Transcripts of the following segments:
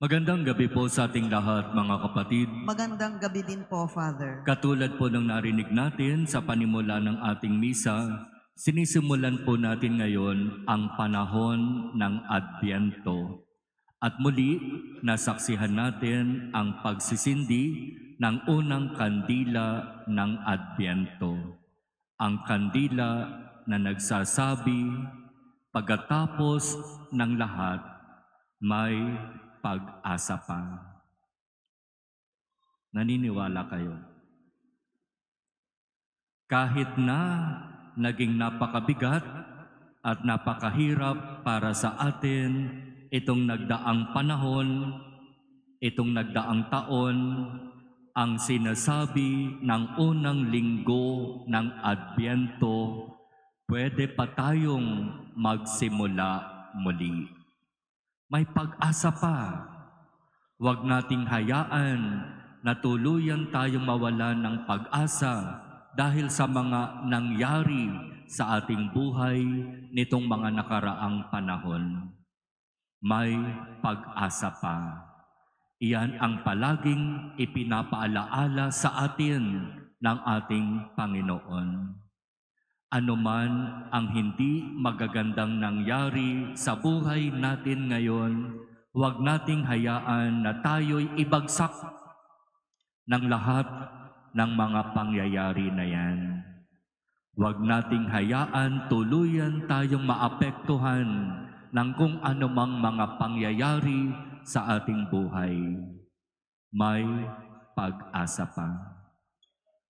Magandang gabi po sa ating lahat, mga kapatid. Magandang gabi din po, Father. Katulad po ng narinig natin sa panimula ng ating misa, sinisimulan po natin ngayon ang panahon ng Adbyento. At muli, nasaksihan natin ang pagsisindi ng unang kandila ng Adbyento. Ang kandila na nagsasabi, pagkatapos ng lahat, may pag-asa pa. Naniniwala kayo? Kahit na naging napakabigat at napakahirap para sa atin itong nagdaang panahon, itong nagdaang taon, ang sinasabi ng unang linggo ng Adbyento, pwede pa tayong magsimula muli. May pag-asa pa. Huwag nating hayaan na tuluyan tayong mawalan ng pag-asa dahil sa mga nangyari sa ating buhay nitong mga nakaraang panahon. May pag-asa pa. Iyan ang palaging ipinapaalaala sa atin ng ating Panginoon. Anuman ang hindi magagandang nangyari sa buhay natin ngayon, huwag nating hayaan na tayo'y ibagsak ng lahat ng mga pangyayari na yan. Huwag nating hayaan tuluyan tayong maapektuhan ng kung anumang mga pangyayari sa ating buhay. May pag-asa pa.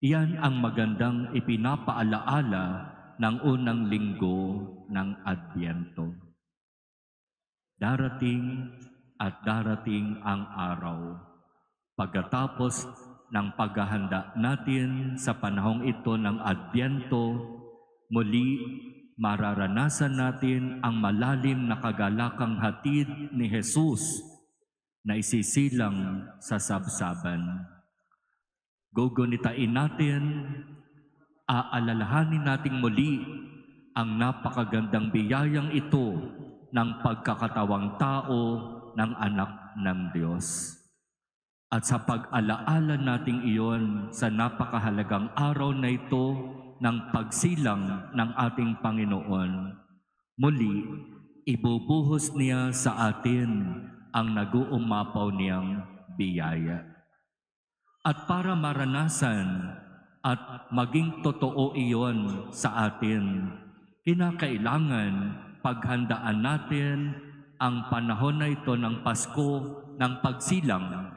Iyan ang magandang ipinapaalaala ng unang linggo ng Adbyento. Darating at darating ang araw. Pagkatapos ng paghahanda natin sa panahong ito ng Adbyento, muli mararanasan natin ang malalim na kagalakang hatid ni Jesus na isisilang sa sabsaban. Gugunitain natin, aalalahanin nating muli ang napakagandang biyayang ito ng pagkakatawang tao ng anak ng Diyos. At sa pag-alaala nating iyon sa napakahalagang araw na ito ng pagsilang ng ating Panginoon, muli ibubuhos niya sa atin ang nag-uumapaw niyang biyaya. At para maranasan at maging totoo iyon sa atin, kinakailangan paghandaan natin ang panahon na ito ng Pasko ng pagsilang.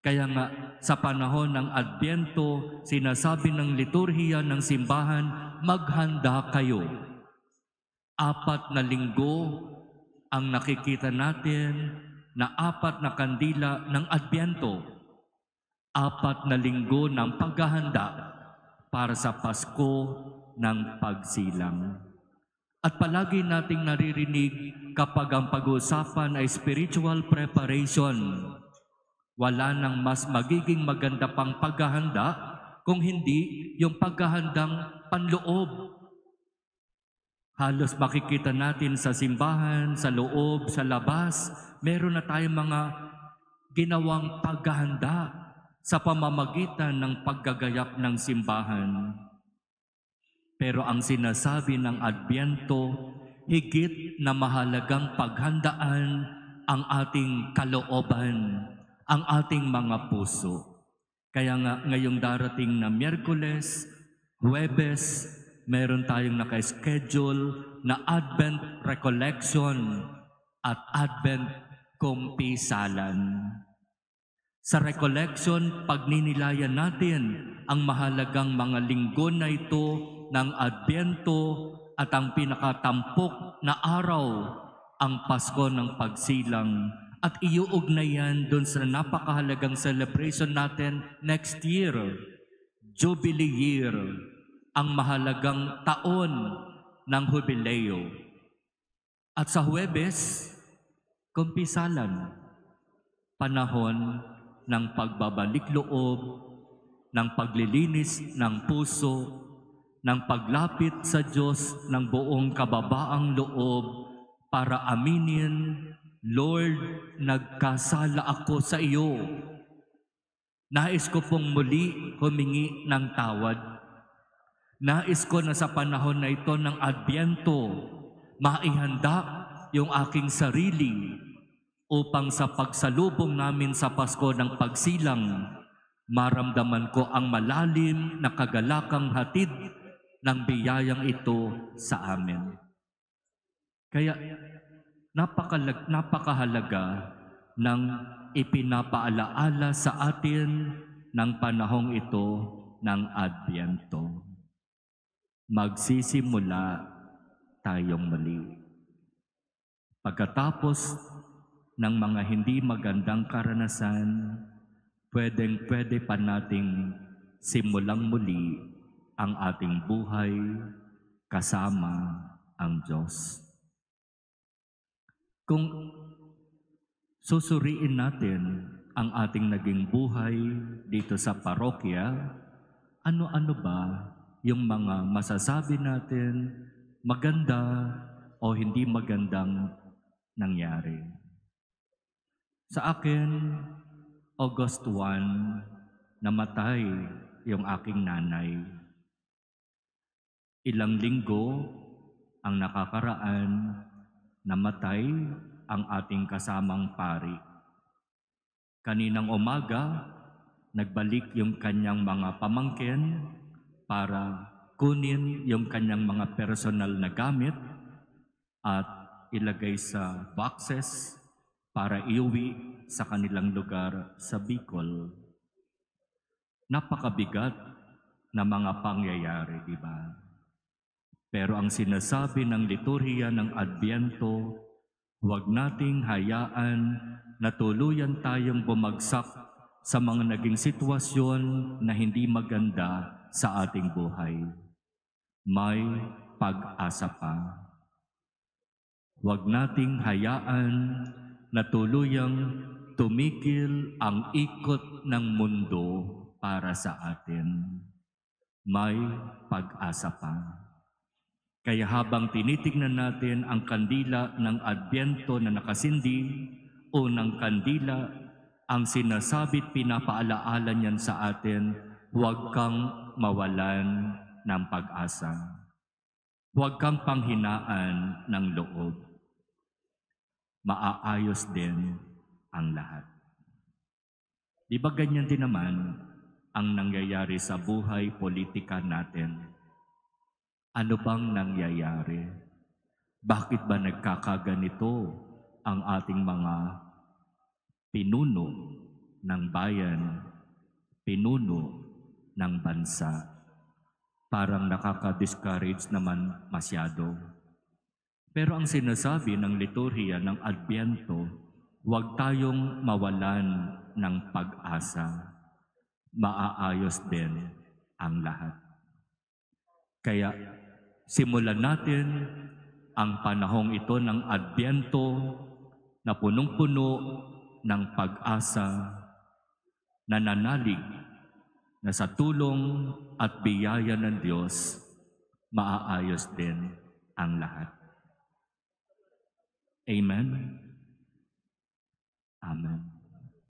Kaya nga sa panahon ng Adbyento, sinasabi ng liturhiya ng simbahan, maghanda kayo. 4 na linggo ang nakikita natin na 4 na kandila ng Adbyento. 4 na linggo ng paghahanda para sa Pasko ng pagsilang. At palagi nating naririnig kapag ang pag-uusapan ay spiritual preparation, wala nang mas magiging maganda pang paghahanda kung hindi yung paghahandang panloob. Halos makikita natin sa simbahan, sa loob, sa labas, meron na tayong mga ginawang paghahanda sa pamamagitan ng paggagayak ng simbahan. Pero ang sinasabi ng Adbyento, higit na mahalagang paghandaan ang ating kalooban, ang ating mga puso. Kaya nga ngayong darating na Miyerkules, Huwebes, meron tayong naka-schedule na Advent Recollection at Advent Kumpisalan. Sa recollection, pagninilayan natin ang mahalagang mga linggo na ito ng Adbyento at ang pinakatampok na araw, ang Pasko ng Pagsilang. At iuugnayan doon sa napakahalagang celebration natin next year, Jubilee Year, ang mahalagang taon ng Jubileo. At sa Huwebes, Kumpisalan, panahon ng pagbabalik loob, ng paglilinis ng puso, ng paglapit sa Diyos ng buong kababaang loob para aminin Lord, nagkasala ako sa iyo. Nais ko pong muli humingi ng tawad. Nais ko na sa panahon na ito ng Adbyento, maihanda yung aking sarili upang sa pagsalubong namin sa Pasko ng pagsilang, maramdaman ko ang malalim na kagalakang hatid ng biyayang ito sa amin. Kaya napakahalaga ng ipinapaalaala sa atin ng panahong ito ng Adbyento. Magsisimula tayong muli. Pagkatapos ng mga hindi magandang karanasan, pwede pa nating simulang muli ang ating buhay kasama ang Diyos. Kung susuriin natin ang ating naging buhay dito sa parokya, ano-ano ba yung mga masasabi natin maganda o hindi magandang nangyari? Sa akin, August 1, namatay yung aking nanay. Ilang linggo ang nakakaraan, namatay ang ating kasamang pari. Kaninang umaga, nagbalik yung kanyang mga pamangkin para kunin yung kanyang mga personal na gamit at ilagay sa boxes para iuwi sa kanilang lugar sa Bicol. Napakabigat na mga pangyayari, di ba? Pero ang sinasabi ng liturhiya ng Adbyento, huwag nating hayaan na tuluyan tayong bumagsak sa mga naging sitwasyon na hindi maganda sa ating buhay. May pag-asa pa. Huwag nating hayaan na tuluyang tumigil ang ikot ng mundo para sa atin. May pag-asa pa. Kaya habang tinitignan natin ang kandila ng Adbyento na nakasindi, unang kandila, ang sinasabi't pinapaalaala niyan sa atin, huwag kang mawalan ng pag-asa. Huwag kang panghinaan ng loob. Maaayos din ang lahat. Di ba ganyan din naman ang nangyayari sa buhay politika natin? Ano bang nangyayari? Bakit ba nagkakaganito ang ating mga pinuno ng bayan, pinuno ng bansa? Parang nakaka-discourage naman masyado. Pero ang sinasabi ng liturhiya ng Adbyento, huwag tayong mawalan ng pag-asa. Maaayos din ang lahat. Kaya simulan natin ang panahong ito ng Adbyento na punong-puno ng pag-asa, nananalig na sa tulong at biyaya ng Diyos, maaayos din ang lahat. Amen. Amen.